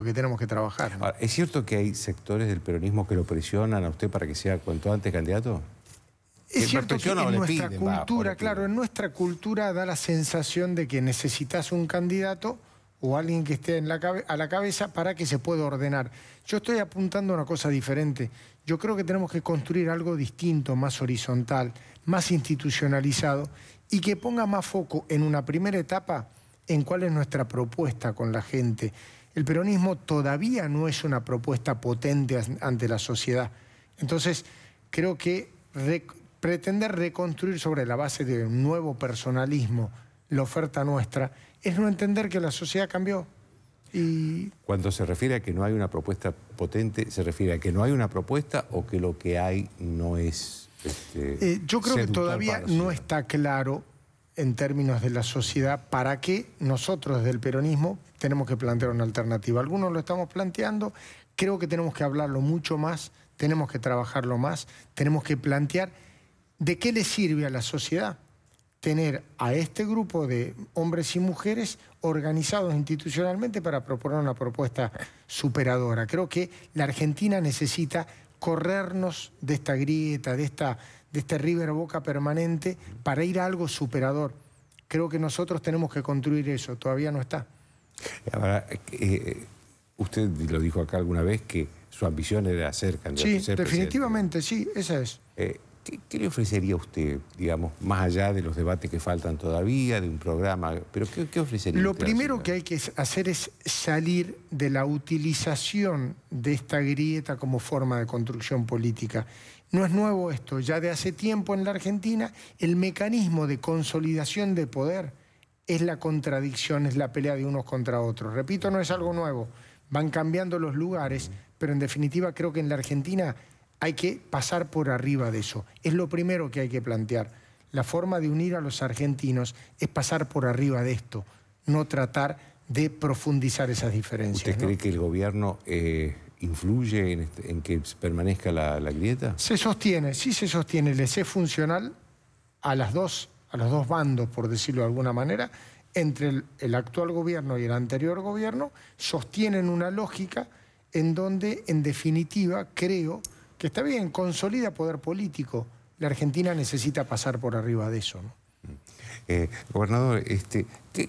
que tenemos que trabajar, ¿no? Ahora, ¿es cierto que hay sectores del peronismo que lo presionan a usted para que sea cuanto antes candidato? Es cierto que en nuestra cultura, le claro, piden. en nuestra cultura da la sensación de que necesitas un candidato o alguien que esté a la cabeza para que se pueda ordenar. Yo estoy apuntando a una cosa diferente. Yo creo que tenemos que construir algo distinto, más horizontal, más institucionalizado y que ponga más foco en una primera etapa en cuál es nuestra propuesta con la gente. El peronismo todavía no es una propuesta potente ante la sociedad. Entonces, creo que pretender reconstruir sobre la base de un nuevo personalismo la oferta nuestra es no entender que la sociedad cambió. Y Cuando se refiere a que no hay una propuesta potente, ¿se refiere a que no hay una propuesta o que lo que hay no es yo creo que seductor todavía para la no sociedad? está claro en términos de la sociedad para qué nosotros desde el peronismo tenemos que plantear una alternativa. Algunos lo estamos planteando, creo que tenemos que hablarlo mucho más, tenemos que trabajarlo más, tenemos que plantear de qué le sirve a la sociedad tener a este grupo de hombres y mujeres organizados institucionalmente para proponer una propuesta superadora. Creo que la Argentina necesita corrernos de esta grieta, de este River Boca permanente para ir a algo superador. Creo que nosotros tenemos que construir eso, todavía no está. Ahora, usted lo dijo acá alguna vez que su ambición era ser candidato Sí, a ser definitivamente, sí, esa es. ¿Qué le ofrecería a usted, digamos, más allá de los debates que faltan todavía, de un programa? Pero ¿qué ofrecería Lo usted a la primero ciudad? que hay que hacer es salir de la utilización de esta grieta como forma de construcción política. No es nuevo esto, ya de hace tiempo en la Argentina el mecanismo de consolidación de poder es la contradicción, es la pelea de unos contra otros. Repito, no es algo nuevo, van cambiando los lugares, pero en definitiva creo que en la Argentina hay que pasar por arriba de eso. Es lo primero que hay que plantear. La forma de unir a los argentinos es pasar por arriba de esto, no tratar de profundizar esas diferencias. ¿Usted cree que el gobierno influye en que permanezca la grieta? Se sostiene, sí se sostiene, les es funcional a los dos bandos, por decirlo de alguna manera, entre el actual gobierno y el anterior gobierno, sostienen una lógica en donde, en definitiva, creo que está bien, consolida poder político. La Argentina necesita pasar por arriba de eso, ¿no? Gobernador, ¿qué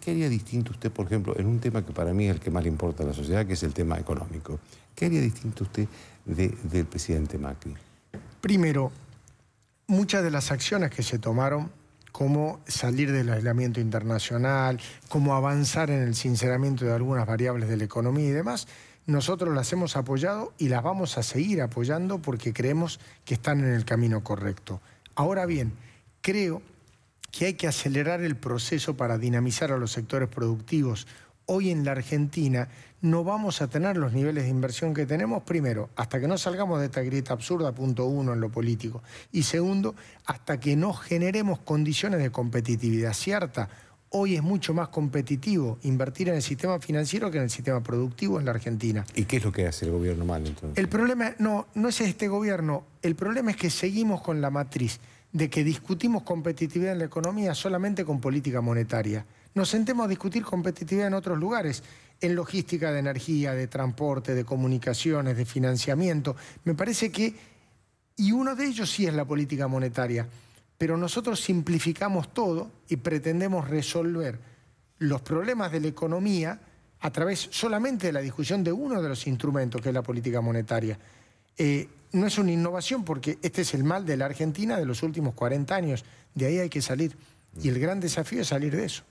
haría distinto usted, por ejemplo, en un tema que para mí es el que más le importa a la sociedad, que es el tema económico? ¿Qué haría distinto usted del presidente Macri? Primero, muchas de las acciones que se tomaron, como salir del aislamiento internacional, como avanzar en el sinceramiento de algunas variables de la economía y demás, nosotros las hemos apoyado y las vamos a seguir apoyando porque creemos que están en el camino correcto. Ahora bien, creo que hay que acelerar el proceso para dinamizar a los sectores productivos. Hoy en la Argentina no vamos a tener los niveles de inversión que tenemos, primero, hasta que no salgamos de esta grieta absurda, punto uno, en lo político. Y segundo, hasta que no generemos condiciones de competitividad cierta. Hoy es mucho más competitivo invertir en el sistema financiero que en el sistema productivo en la Argentina. ¿Y qué es lo que hace el gobierno mal, entonces? El problema no es este gobierno, el problema es que seguimos con la matriz de que discutimos competitividad en la economía solamente con política monetaria. Nos sentemos a discutir competitividad en otros lugares, en logística de energía, de transporte, de comunicaciones, de financiamiento. Me parece que, y uno de ellos sí es la política monetaria, pero nosotros simplificamos todo y pretendemos resolver los problemas de la economía a través solamente de la discusión de uno de los instrumentos, que es la política monetaria. No es una innovación porque este es el mal de la Argentina de los últimos 40 años. De ahí hay que salir. Y el gran desafío es salir de eso.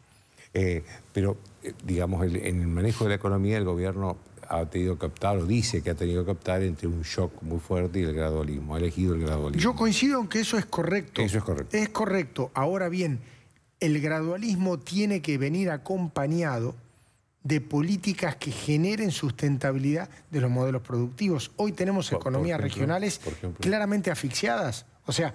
Pero, digamos, en el manejo de la economía el gobierno ha tenido que optar, o dice que ha tenido que optar entre un shock muy fuerte y el gradualismo. Ha elegido el gradualismo. Yo coincido en que eso es correcto. Eso es correcto. Es correcto. Ahora bien, el gradualismo tiene que venir acompañado de políticas que generen sustentabilidad de los modelos productivos. Hoy tenemos economías regionales claramente asfixiadas. O sea,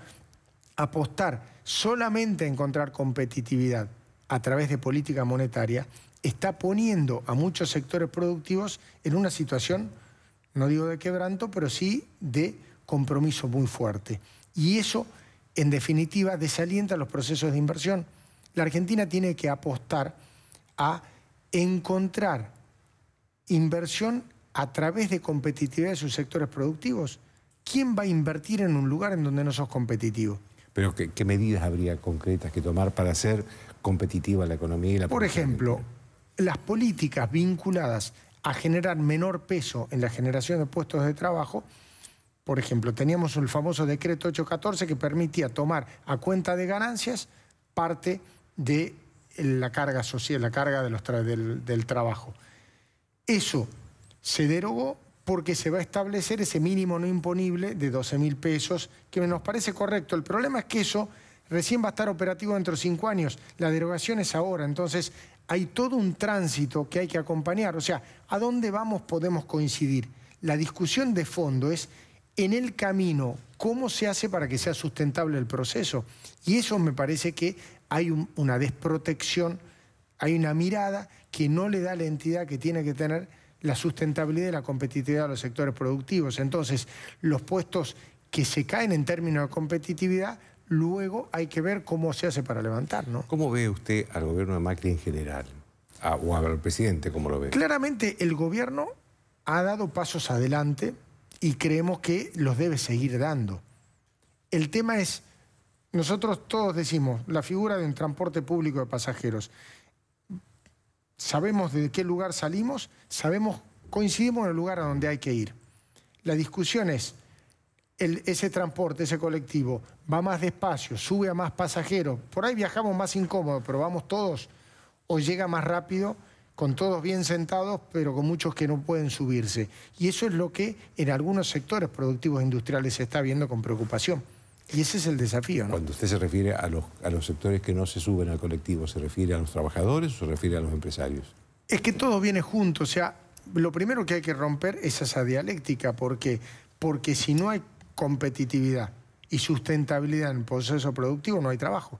apostar solamente a encontrar competitividad a través de política monetaria está poniendo a muchos sectores productivos en una situación, no digo de quebranto, pero sí de compromiso muy fuerte. Y eso, en definitiva, desalienta los procesos de inversión. La Argentina tiene que apostar a encontrar inversión a través de competitividad de sus sectores productivos. ¿Quién va a invertir en un lugar en donde no sos competitivo? Pero ¿qué medidas habría concretas que tomar para hacer competitiva la economía y la Por ejemplo, las políticas vinculadas a generar menor peso en la generación de puestos de trabajo. Por ejemplo, teníamos el famoso decreto 814 que permitía tomar a cuenta de ganancias parte de la carga social, la carga del trabajo. Eso se derogó porque se va a establecer ese mínimo no imponible de 12.000 pesos, que nos parece correcto. El problema es que eso recién va a estar operativo dentro de 5 años. La derogación es ahora, entonces hay todo un tránsito que hay que acompañar. O sea, ¿a dónde vamos? Podemos coincidir. La discusión de fondo es en el camino, ¿cómo se hace para que sea sustentable el proceso? Y eso me parece que hay una desprotección, hay una mirada que no le da la entidad que tiene que tener la sustentabilidad y la competitividad de los sectores productivos. Entonces, los puestos que se caen en términos de competitividad, luego hay que ver cómo se hace para levantar, ¿no? ¿Cómo ve usted al gobierno de Macri en general? O al presidente, ¿cómo lo ve? Claramente el gobierno ha dado pasos adelante y creemos que los debe seguir dando. El tema es, nosotros todos decimos, la figura de un transporte público de pasajeros. Sabemos de qué lugar salimos, coincidimos en el lugar a donde hay que ir. La discusión es, ese transporte, ese colectivo, va más despacio, sube a más pasajeros, por ahí viajamos más incómodos, pero vamos todos, o llega más rápido, con todos bien sentados, pero con muchos que no pueden subirse. Y eso es lo que en algunos sectores productivos industriales se está viendo con preocupación. Y ese es el desafío, ¿no? Cuando usted se refiere a los sectores que no se suben al colectivo, ¿se refiere a los trabajadores o se refiere a los empresarios? Es que todo viene junto. O sea, lo primero que hay que romper es esa dialéctica. ¿Por qué? Porque si no hay competitividad y sustentabilidad en el proceso productivo, no hay trabajo.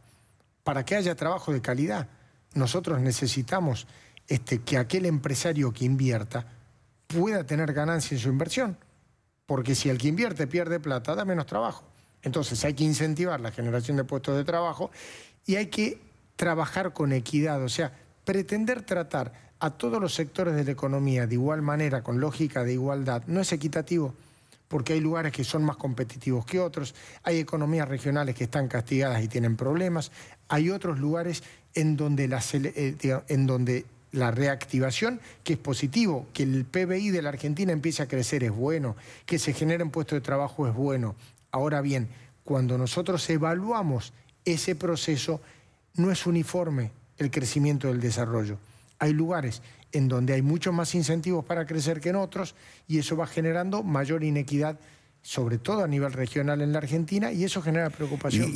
Para que haya trabajo de calidad, nosotros necesitamos que aquel empresario que invierta pueda tener ganancia en su inversión. Porque si el que invierte pierde plata, da menos trabajo. Entonces hay que incentivar la generación de puestos de trabajo y hay que trabajar con equidad, o sea, pretender tratar a todos los sectores de la economía de igual manera, con lógica de igualdad, no es equitativo, porque hay lugares que son más competitivos que otros, hay economías regionales que están castigadas y tienen problemas, hay otros lugares en donde la reactivación, que es positivo, que el PBI de la Argentina empiece a crecer es bueno, que se generen puestos de trabajo es bueno. Ahora bien, cuando nosotros evaluamos ese proceso, no es uniforme el crecimiento del desarrollo. Hay lugares en donde hay muchos más incentivos para crecer que en otros y eso va generando mayor inequidad, sobre todo a nivel regional en la Argentina, y eso genera preocupación.